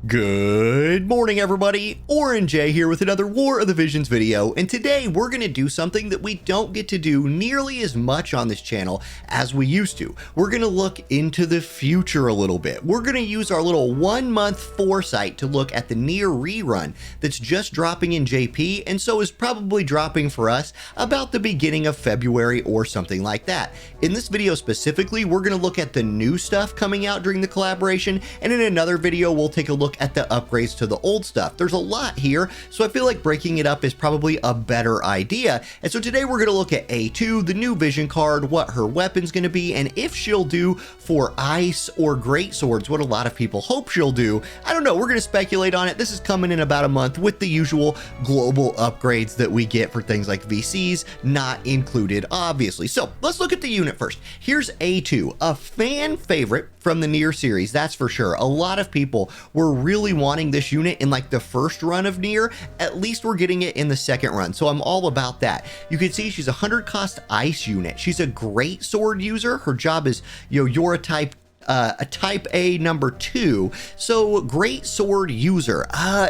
Good morning, everybody. Orange J here with another War of the Visions video, and today we're going to do something that we don't get to do nearly as much on this channel as we used to. We're going to look into the future a little bit. We're going to use our little 1 month foresight to look at the NIER rerun that's just dropping in JP, and so is probably dropping for us about the beginning of February or something like that. In this video specifically, we're going to look at the new stuff coming out during the collaboration, and in another video we'll take a look at the upgrades to the old stuff. There's a lot here, so I feel like breaking it up is probably a better idea. And so today we're going to look at A2, the new vision card, what her weapon's going to be, and if she'll do for ice or great swords, what a lot of people hope she'll do. I don't know, we're going to speculate on it. This is coming in about a month with the usual global upgrades that we get for things like VCs, not included obviously. So let's look at the unit first. Here's A2, a fan favorite from the NIER series, that's for sure. A lot of people were really wanting this unit in like the first run of NIER. At least we're getting it in the second run, so I'm all about that. You can see she's a 100 cost ice unit. She's a great sword user. Her job is, you're a type A number 2, so great sword user.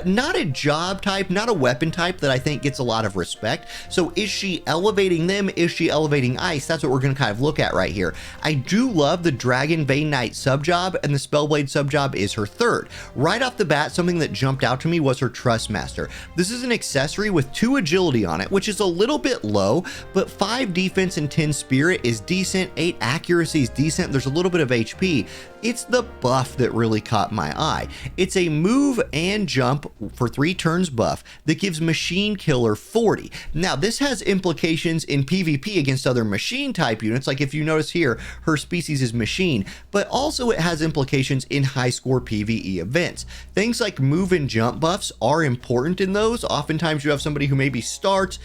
Not a job type, not a weapon type that I think gets a lot of respect. So is she elevating them? Is she elevating ice? That's what we're going to kind of look at right here. I do love the Dragon Vein Knight sub job, and the Spellblade sub job is her third. Right off the bat, something that jumped out to me was her Trust Master. This is an accessory with 2 agility on it, which is a little bit low, but 5 defense and 10 spirit is decent. 8 accuracy is decent. There's a little bit of HP. It's the buff that really caught my eye. It's a move and jump for 3 turns buff that gives Machine Killer 40. Now this has implications in PvP against other machine type units, like if you notice here, her species is machine, but also it has implications in high score PvE events. Things like move and jump buffs are important in those. Oftentimes you have somebody who maybe starts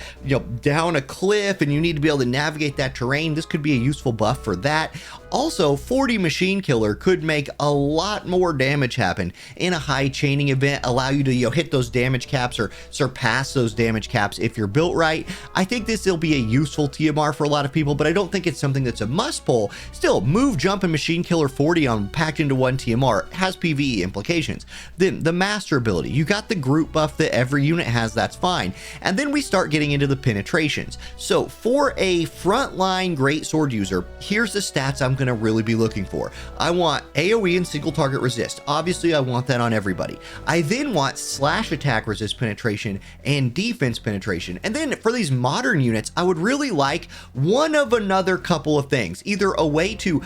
down a cliff and you need to be able to navigate that terrain. This could be a useful buff for that. Also, 40 Machine Killer could make a lot more damage happen in a high chaining event, allow you to hit those damage caps or surpass those damage caps if you're built right. I think this will be a useful TMR for a lot of people, but I don't think it's something that's a must pull. Still, move, jump, and Machine Killer 40 on packed into one TMR has PvE implications. Then the Master ability, you got the group buff that every unit has, that's fine. And then we start getting into the penetrations. So for a frontline greatsword user, here's the stats I'm going to really be looking for. I want AoE and single target resist. Obviously I want that on everybody. I then want slash attack resist penetration and defense penetration. And then for these modern units, I would really like one of another couple of things, either a way to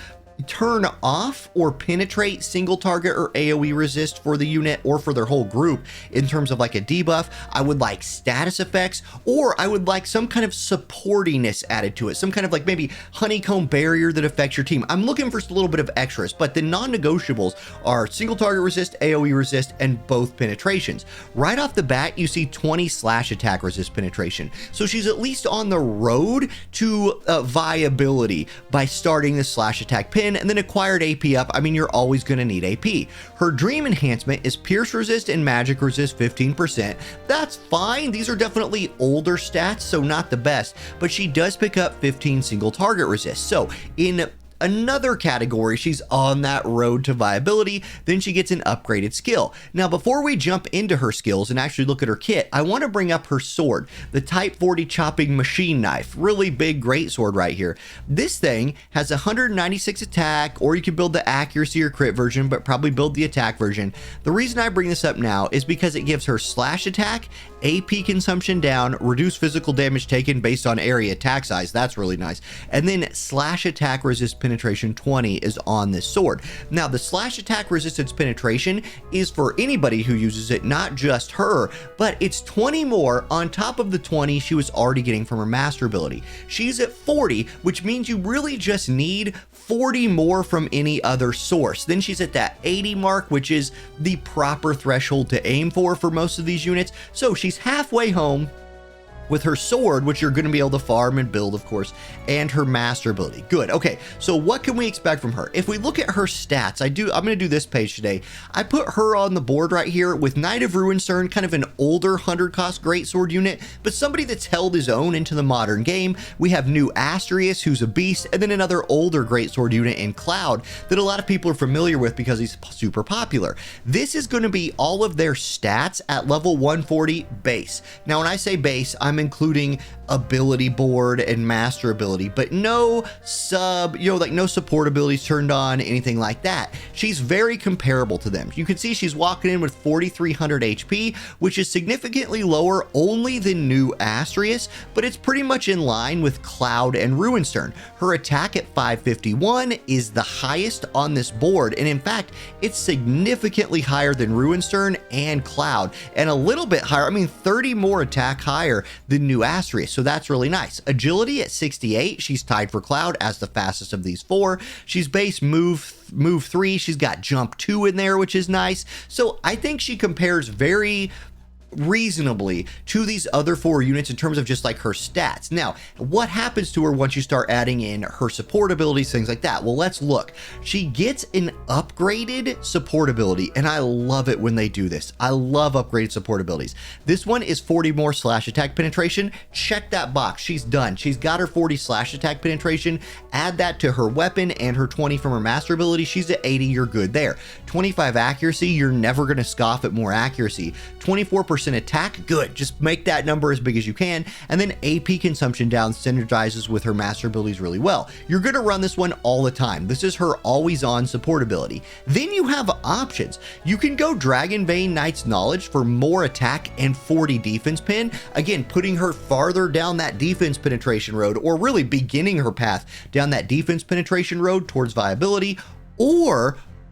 turn off or penetrate single target or AoE resist for the unit or for their whole group in terms of like a debuff. I would like status effects, or I would like some kind of supportiness added to it, some kind of like maybe honeycomb barrier that affects your team. I'm looking for a little bit of extras, but the non-negotiables are single target resist, AoE resist, and both penetrations. Right off the bat, you see 20 slash attack resist penetration. So she's at least on the road to viability by starting the slash attack pin, and then acquired AP up. I mean, you're always going to need AP. Her dream enhancement is pierce resist and magic resist 15%. That's fine. These are definitely older stats, so not the best, but she does pick up 15 single target resist. So in another category, she's on that road to viability. Then she gets an upgraded skill. Now, before we jump into her skills and actually look at her kit, I want to bring up her sword, the Type 40 chopping machine knife. Really big, great sword right here. This thing has 196 attack, or you can build the accuracy or crit version, but probably build the attack version. The reason I bring this up now is because it gives her slash attack, AP consumption down, reduce physical damage taken based on area attack size. That's really nice. And then slash attack resist penetration 20 is on this sword. Now the slash attack resistance penetration is for anybody who uses it, not just her, but it's 20 more on top of the 20 she was already getting from her master ability. She's at 40, which means you really just need 40 more from any other source. Then she's at that 80 mark, which is the proper threshold to aim for most of these units. So she's halfway home. with her sword, which you're going to be able to farm and build, of course, and her master ability. Good. Okay, so what can we expect from her? If we look at her stats, I'm going to do this page today. I put her on the board right here with Knight of Ruincern, kind of an older 100-cost greatsword unit, but somebody that's held his own into the modern game. We have new Astrius, who's a beast, and then another older greatsword unit in Cloud that a lot of people are familiar with because he's super popular. This is going to be all of their stats at level 140 base. Now, when I say base, I'm including ability board and master ability, but no no support abilities turned on, anything like that. She's very comparable to them. You can see she's walking in with 4,300 HP, which is significantly lower only than new Astrius, but it's pretty much in line with Cloud and Ruincern. Her attack at 551 is the highest on this board, and in fact, it's significantly higher than Ruincern and Cloud, and a little bit higher, I mean 30 more attack higher than new Astrius, so that's really nice. Agility at 68, she's tied for Cloud as the fastest of these four. She's base move 3, she's got jump 2 in there, which is nice. So I think she compares very reasonably to these other 4 units in terms of just like her stats. Now, what happens to her once you start adding in her support abilities, things like that? Well, let's look. She gets an upgraded support ability, and I love it when they do this. I love upgraded support abilities. This one is 40 more slash attack penetration. Check that box. She's done. She's got her 40 slash attack penetration. Add that to her weapon and her 20 from her master ability. She's at 80. You're good there. 25 accuracy. You're never going to scoff at more accuracy. 24% attack, good. Just make that number as big as you can. And then AP consumption down synergizes with her master abilities really well. You're going to run this one all the time. This is her always on support ability. Then you have options. You can go Dragonbane Knight's Knowledge for more attack and 40 defense pin. Again, putting her farther down that defense penetration road, or really beginning her path down that defense penetration road towards viability.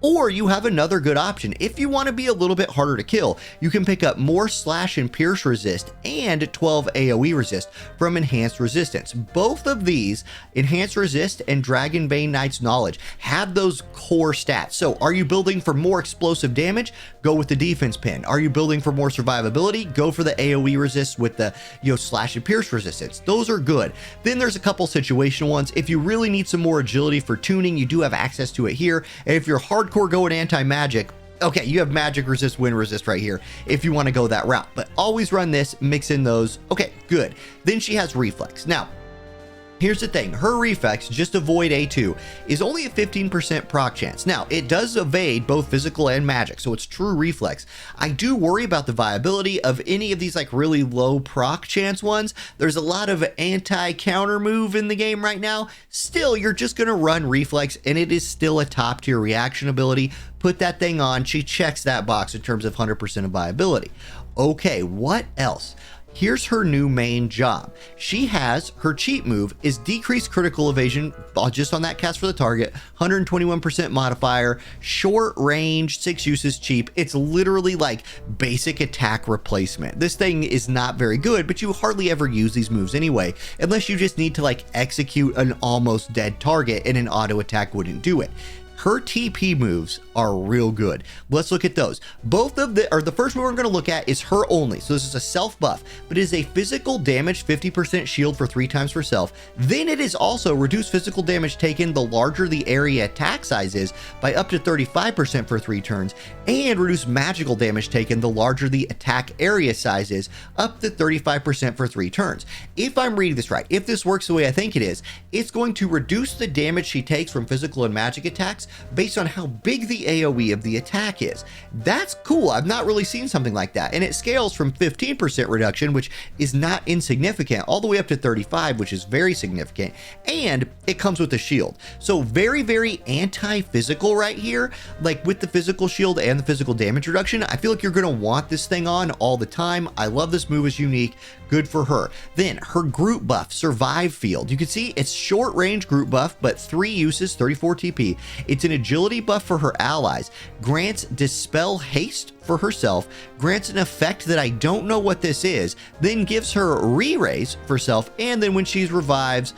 Or you have another good option. If you want to be a little bit harder to kill, you can pick up more slash and pierce resist and 12 AoE resist from enhanced resistance. Both of these, enhanced resist and Dragonbane Knight's Knowledge, have those core stats. So are you building for more explosive damage? Go with the defense pin. Are you building for more survivability? Go for the AoE resist with the slash and pierce resistance. Those are good. Then there's a couple situational ones. If you really need some more agility for tuning, you do have access to it here. And if you're hardcore going anti-magic, okay, you have magic resist, wind resist right here if you want to go that route, but always run this, mix in those. Okay, good. Then she has reflex. Now, here's the thing, her reflex, just avoid A2, is only a 15% proc chance. Now, it does evade both physical and magic, so it's true reflex. I do worry about the viability of any of these like really low proc chance ones. There's a lot of anti-counter move in the game right now. Still, you're just going to run reflex, and it is still a top tier reaction ability. Put that thing on. She checks that box in terms of 100% of viability. Okay, what else? Here's her new main job. She has, her cheat move is decreased critical evasion just on that cast for the target, 121% modifier, short range, 6 uses, cheap. It's literally like basic attack replacement. This thing is not very good, but you hardly ever use these moves anyway, unless you just need to like execute an almost dead target and an auto attack wouldn't do it. Her TP moves are real good. Let's look at those. The first one we're going to look at is her only. So this is a self buff, but it is a physical damage 50% shield for 3 times for self. Then it is also reduced physical damage taken the larger the area attack size is by up to 35% for 3 turns, and reduce magical damage taken the larger the attack area size is up to 35% for 3 turns. If I'm reading this right, if this works the way I think it is, it's going to reduce the damage she takes from physical and magic attacks based on how big the AoE of the attack is. That's cool. I've not really seen something like that. And it scales from 15% reduction, which is not insignificant, all the way up to 35, which is very significant. And it comes with a shield. So very, very anti-physical right here. Like with the physical shield and the physical damage reduction, I feel like you're going to want this thing on all the time. I love this move. It's unique. Good for her. Then her group buff, Survive Field. You can see it's short range group buff, but 3 uses, 34 TP. It's an agility buff for her allies, grants dispel haste for herself, grants an effect that I don't know what this is, then gives her re-raise for self, and then when she's revives,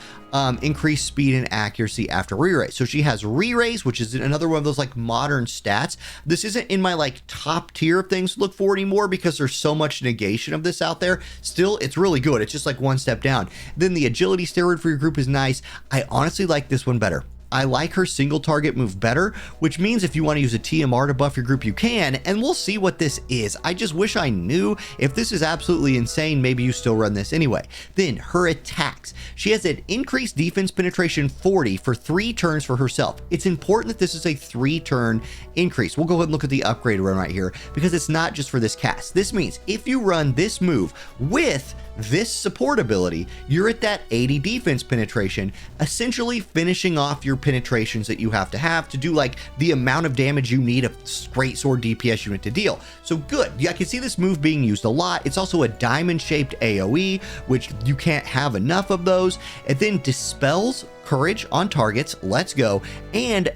increase speed and accuracy after re-raise. So she has re-raise, which is another one of those like modern stats. This isn't in my like top tier of things to look for anymore because there's so much negation of this out there. Still, it's really good. It's just like one step down. Then the agility steroid for your group is nice. I honestly like this one better. I like her single target move better, which means if you want to use a TMR to buff your group, you can, and we'll see what this is. I just wish I knew. If this is absolutely insane, maybe you still run this anyway. Then her attacks. She has an increased defense penetration 40 for 3 turns for herself. It's important that this is a 3-turn increase. We'll go ahead and look at the upgrade run right here because it's not just for this cast. This means if you run this move with this support ability, you're at that 80 defense penetration, essentially finishing off your penetrations that you have to do like the amount of damage you need a great sword DPS unit to deal. So good. Yeah, I can see this move being used a lot. It's also a diamond shaped AoE, which you can't have enough of those. It then dispels courage on targets. Let's go. And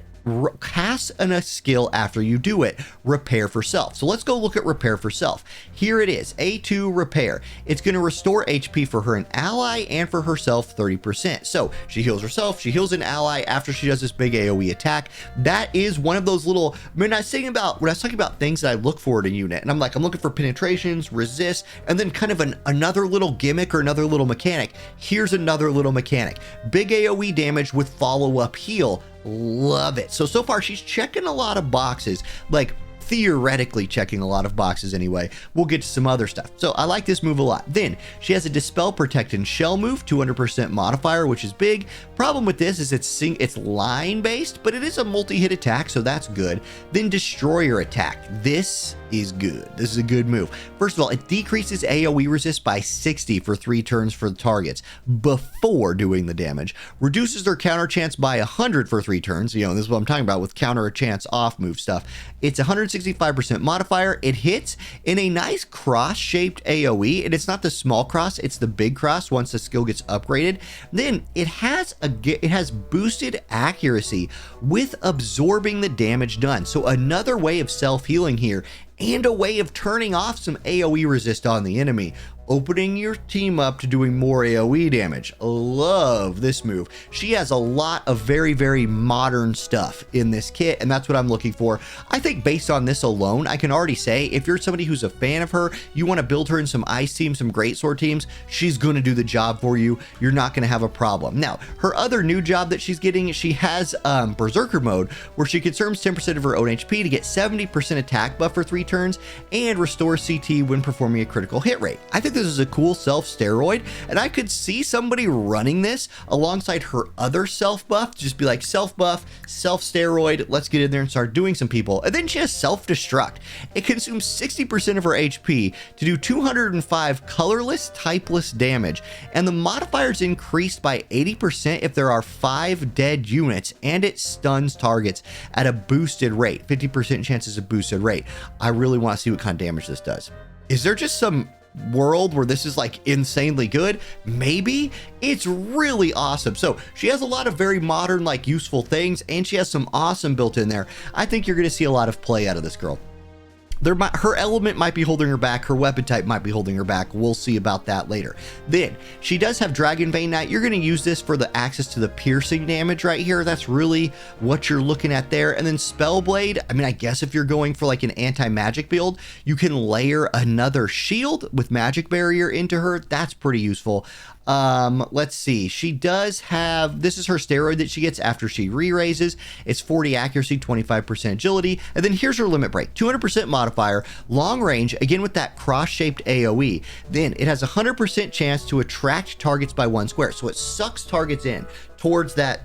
cast a skill after you do it, repair for self. So let's go look at repair for self. Here it is, A2 repair. It's going to restore HP for her an ally and for herself 30%. So she heals herself, she heals an ally after she does this big AoE attack. That is one of those little, when I was talking about things that I look for in a unit, and I'm looking for penetrations, resist, and then kind of another little gimmick or another little mechanic. Here's another little mechanic. Big AoE damage with follow-up heal. Love it. So far she's checking a lot of boxes, like theoretically checking a lot of boxes anyway. We'll get to some other stuff. So I like this move a lot. Then she has a dispel, protect, and shell move, 200% modifier, which is big. Problem with this is it's line based, but it is a multi-hit attack, so that's good. Then destroyer attack. This is good. This is a good move. First of all, it decreases AoE resist by 60 for 3 turns for the targets before doing the damage. Reduces their counter chance by 100 for 3 turns. You know, this is what I'm talking about with counter chance off move stuff. It's 165% modifier. It hits in a nice cross-shaped AoE, and it's not the small cross, it's the big cross once the skill gets upgraded. Then it has boosted accuracy with absorbing the damage done. So another way of self-healing here, and a way of turning off some AoE resist on the enemy, opening your team up to doing more AoE damage. Love this move. She has a lot of very, very modern stuff in this kit, and that's what I'm looking for. I think based on this alone, I can already say if you're somebody who's a fan of her, you want to build her in some ice teams, some greatsword teams, she's going to do the job for you. You're not going to have a problem. Now, her other new job that she's getting, she has Berserker mode, where she consumes 10% of her own HP to get 70% attack buff for 3 turns and restore CT when performing a critical hit rate. I think this is a cool self steroid, and I could see somebody running this alongside her other self buff, just be like self buff, self steroid, let's get in there and start doing some people. And then she has self destruct. It consumes 60% of her HP to do 205 colorless, typeless damage, and the modifier is increased by 80% if there are 5 dead units, and it stuns targets at a boosted rate. 50% chances of boosted rate. I really want to see what kind of damage this does. Is there just some world where this is like insanely good? Maybe. It's really awesome. So she has a lot of very modern, like useful things, and she has some awesome built in there. I think you're going to see a lot of play out of this girl. Her element might be holding her back. Her weapon type might be holding her back. We'll see about that later. Then she does have Dragon Vein Knight. You're going to use this for the access to the piercing damage right here. That's really what you're looking at there. And then Spellblade. I mean, I guess if you're going for like an anti-magic build, you can layer another shield with magic barrier into her. That's pretty useful. Let's see. She does have, this is her steroid that she gets after she re-raises. It's 40 accuracy, 25% agility. And then here's her limit break, 200% modifier, long range, again with that cross-shaped AoE. Then it has a 100% chance to attract targets by 1 square. So it sucks targets in towards that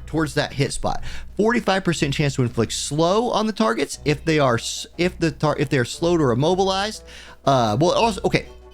hit spot. 45% chance to inflict slow on the targets if they are slowed or immobilized.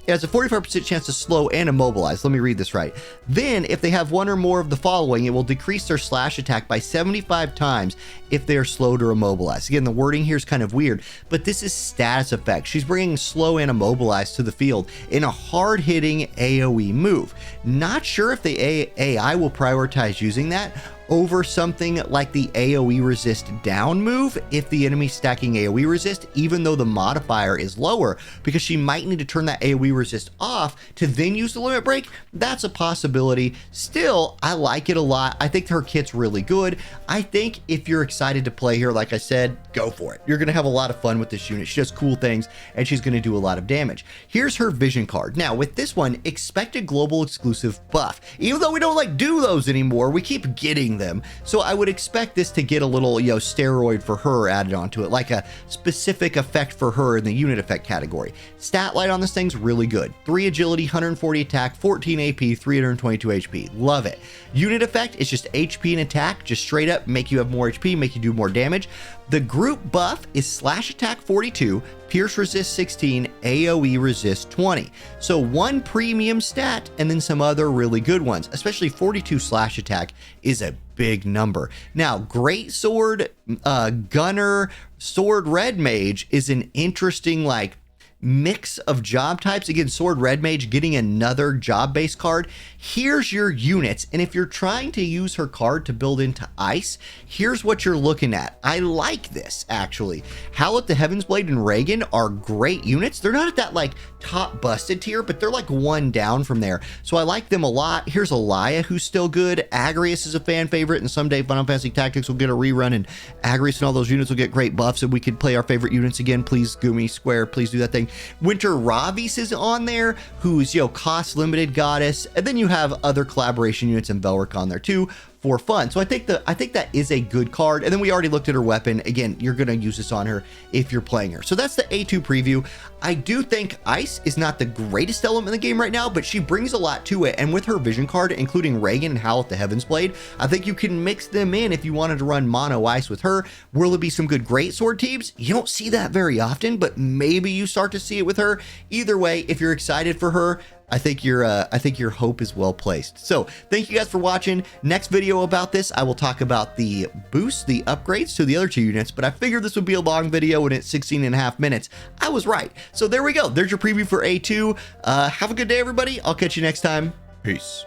It has a 45% chance to slow and immobilize. Let me read this right. Then, if they have one or more of the following, it will decrease their slash attack by 75 times if they are slowed or immobilized. Again, the wording here is kind of weird, but this is status effect. She's bringing slow and immobilized to the field in a hard-hitting AoE move. Not sure if the AI will prioritize using that, over something like the AoE resist down move if the enemy stacking AoE resist, even though the modifier is lower, because she might need to turn that AoE resist off to then use the limit break. That's a possibility. Still, I like it a lot. I think her kit's really good. I think if you're excited to play here, like I said, go for it. You're going to have a lot of fun with this unit. She does cool things and she's going to do a lot of damage. Here's her vision card. Now with this one, expect a global exclusive buff. Even though we don't like do those anymore, we keep getting them. So I would expect this to get a little, steroid for her added onto it, like a specific effect for her in the unit effect category. Stat line on this thing's really good. 3 agility, 140 attack, 14 AP, 322 HP. Love it. Unit effect is just HP and attack, just straight up make you have more HP, make you do more damage. The group buff is slash attack 42, pierce resist 16, AoE resist 20. So one premium stat and then some other really good ones, especially 42 slash attack is a big number. Now, great sword, gunner, sword red mage is an interesting mix of job types. Again, sword red mage getting another job based card. Here's your units, and if you're trying to use her card to build into ice, here's what you're looking at. I like this actually. Howl at the Heaven's Blade and Reagan are great units. They're not at that top busted tier, but they're one down from there, so I like them a lot. Here's Elia, who's still good. Agrius is a fan favorite, and someday Final Fantasy Tactics will get a rerun and Agrius and all those units will get great buffs and we could play our favorite units again. Please, Gumi Square, please do that thing. Winter Ravis is on there, who's cost limited goddess, and then you have other collaboration units and Velric on there too for fun. So I think that is a good card. And then we already looked at her weapon. Again, you're going to use this on her if you're playing her. So that's the A2 preview. I do think ice is not the greatest element in the game right now, but she brings a lot to it. And with her vision card, including Reagan and Howl at the Heaven's Blade, I think you can mix them in if you wanted to run mono ice with her. Will there be some good great sword teams? You don't see that very often, but maybe you start to see it with her. Either way, if you're excited for her, I think your hope is well placed. So thank you guys for watching. Next video about this, I will talk about the boosts, the upgrades to the other two units, but I figured this would be a long video and it's 16.5 minutes. I was right. So there we go. There's your preview for A2. Have a good day, everybody. I'll catch you next time. Peace.